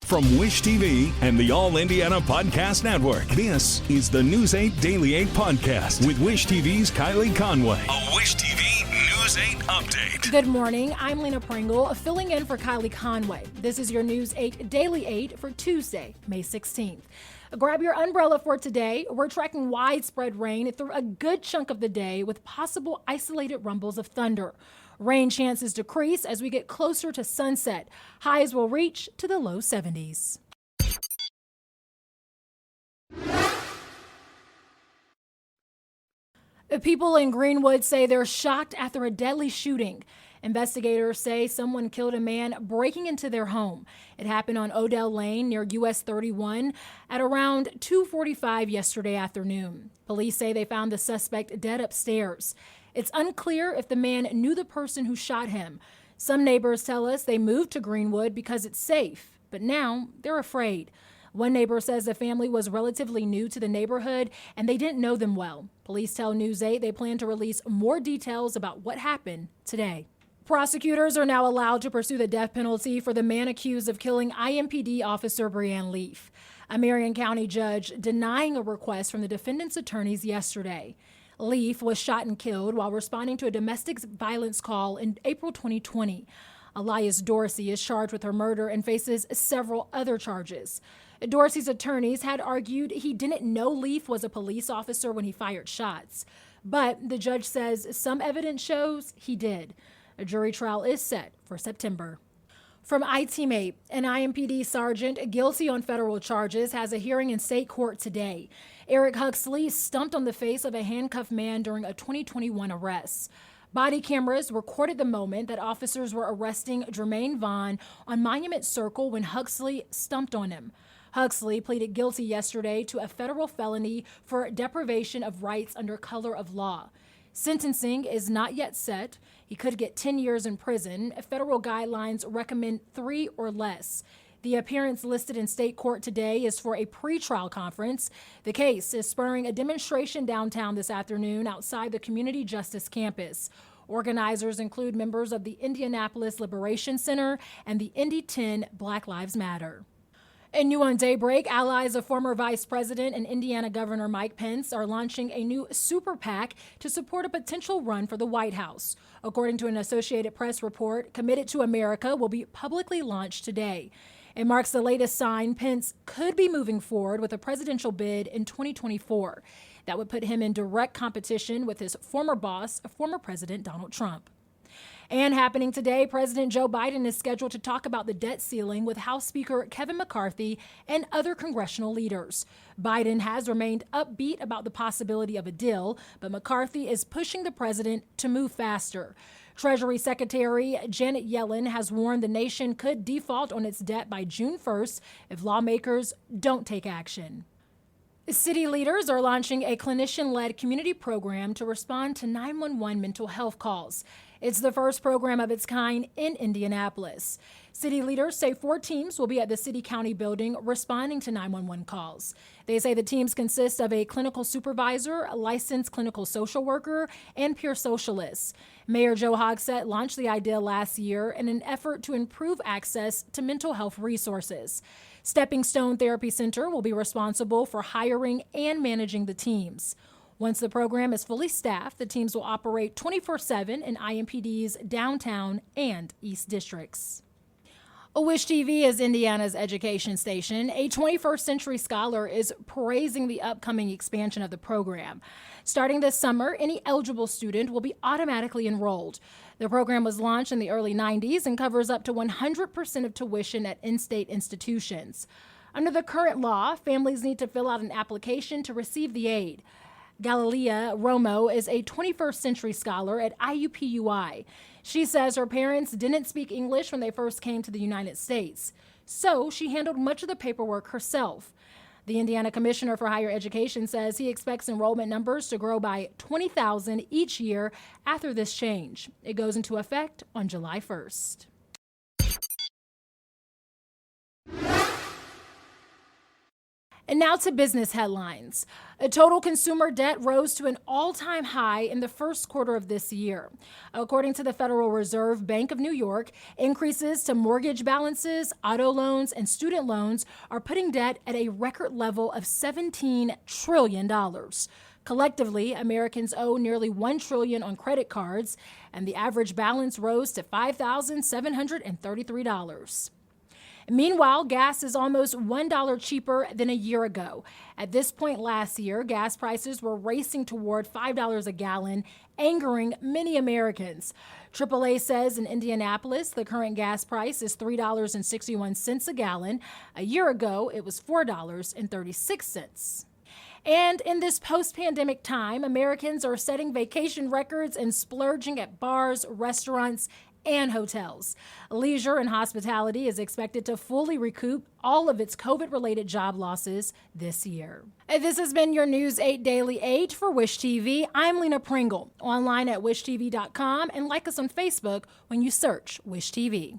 From Wish TV and the All Indiana Podcast Network, this is the News 8 Daily 8 Podcast with Wish TV's Kylie Conway. A Wish TV News 8 update. Good morning. I'm Lena Pringle, filling in for Kylie Conway. This is your News 8 Daily 8 for Tuesday, May 16th. Grab your umbrella for today. We're tracking widespread rain through a good chunk of the day with possible isolated rumbles of thunder. Rain chances decrease as we get closer to sunset. Highs will reach to the low 70s. People in Greenwood say they're shocked after a deadly shooting. Investigators say someone killed a man breaking into their home. It happened on Odell Lane near US 31 at around 2:45 yesterday afternoon. Police say they found the suspect dead upstairs. It's unclear if the man knew the person who shot him. Some neighbors tell us they moved to Greenwood because it's safe, but now they're afraid. One neighbor says the family was relatively new to the neighborhood and they didn't know them well. Police tell News 8 they plan to release more details about what happened today. Prosecutors are now allowed to pursue the death penalty for the man accused of killing IMPD officer Breanne Leaf. A Marion County judge denying a request from the defendant's attorneys yesterday. Leaf was shot and killed while responding to a domestic violence call in April 2020. Elias Dorsey is charged with her murder and faces several other charges. Dorsey's attorneys had argued he didn't know Leaf was a police officer when he fired shots, but the judge says some evidence shows he did. A jury trial is set for September. From iTeammate, an IMPD sergeant guilty on federal charges has a hearing in state court today. Eric Huxley stumped on the face of a handcuffed man during a 2021 arrest. Body cameras recorded the moment that officers were arresting Jermaine Vaughn on Monument Circle when Huxley stumped on him. Huxley pleaded guilty yesterday to a federal felony for deprivation of rights under color of law. Sentencing is not yet set. He could get 10 years in prison. Federal guidelines recommend 3 or less. The appearance listed in state court today is for a pretrial conference. The case is spurring a demonstration downtown this afternoon outside the Community Justice Campus. Organizers include members of the Indianapolis Liberation Center and the Indy 10 Black Lives Matter. And new on Daybreak, allies of former Vice President and Indiana Governor Mike Pence are launching a new super PAC to support a potential run for the White House. According to an Associated Press report, Committed to America will be publicly launched today. It marks the latest sign Pence could be moving forward with a presidential bid in 2024. That would put him in direct competition with his former boss, former President Donald Trump. And happening today, President Joe Biden is scheduled to talk about the debt ceiling with House Speaker Kevin McCarthy and other congressional leaders. Biden has remained upbeat about the possibility of a deal, but McCarthy is pushing the president to move faster. Treasury Secretary Janet Yellen has warned the nation could default on its debt by June 1st if lawmakers don't take action. City leaders are launching a clinician-led community program to respond to 911 mental health calls. It's the first program of its kind in Indianapolis. City leaders say 4 teams will be at the city-county building responding to 911 calls. They say the teams consist of a clinical supervisor, a licensed clinical social worker, and peer socialists. Mayor Joe Hogsett launched the idea last year in an effort to improve access to mental health resources. Stepping Stone Therapy Center will be responsible for hiring and managing the teams. Once the program is fully staffed, the teams will operate 24/7 in IMPD's downtown and east districts. Wish TV is Indiana's education station. A 21st Century Scholar is praising the upcoming expansion of the program. Starting this summer, any eligible student will be automatically enrolled. The program was launched in the early 90s and covers up to 100% of tuition at in-state institutions. Under the current law, families need to fill out an application to receive the aid. Galilea Romo is a 21st Century Scholar at IUPUI. She says her parents didn't speak English when they first came to the United States, so she handled much of the paperwork herself. The Indiana Commissioner for Higher Education says he expects enrollment numbers to grow by 20,000 each year after this change. It goes into effect on July 1st. And now to business headlines. Total consumer debt rose to an all-time high in the first quarter of this year. According to the Federal Reserve Bank of New York, increases to mortgage balances, auto loans, and student loans are putting debt at a record level of $17 trillion. Collectively, Americans owe nearly $1 trillion on credit cards, and the average balance rose to $5,733. Meanwhile, gas is almost $1 cheaper than a year ago. At this point last year, gas prices were racing toward $5 a gallon, angering many Americans. AAA says in Indianapolis, the current gas price is $3.61 a gallon. A year ago, it was $4.36. And in this post-pandemic time, Americans are setting vacation records and splurging at bars, restaurants, and hotels. Leisure and hospitality is expected to fully recoup all of its COVID-related job losses this year. This has been your News 8 Daily 8 for Wish TV. I'm Lena Pringle, online at wishtv.com, and like us on Facebook when you search Wish TV.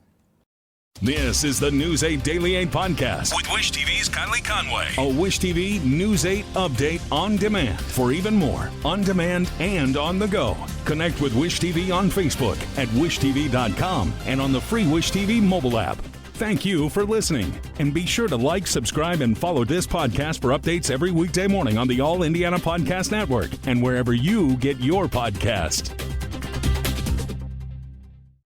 This is the News 8 Daily 8 podcast with Wish TV's Kylie Conway. A Wish TV News 8 update on demand for even more on demand and on the go. Connect with Wish TV on Facebook at wishtv.com and on the free Wish TV mobile app. Thank you for listening. And be sure to like, subscribe, and follow this podcast for updates every weekday morning on the All Indiana Podcast Network and wherever you get your podcast.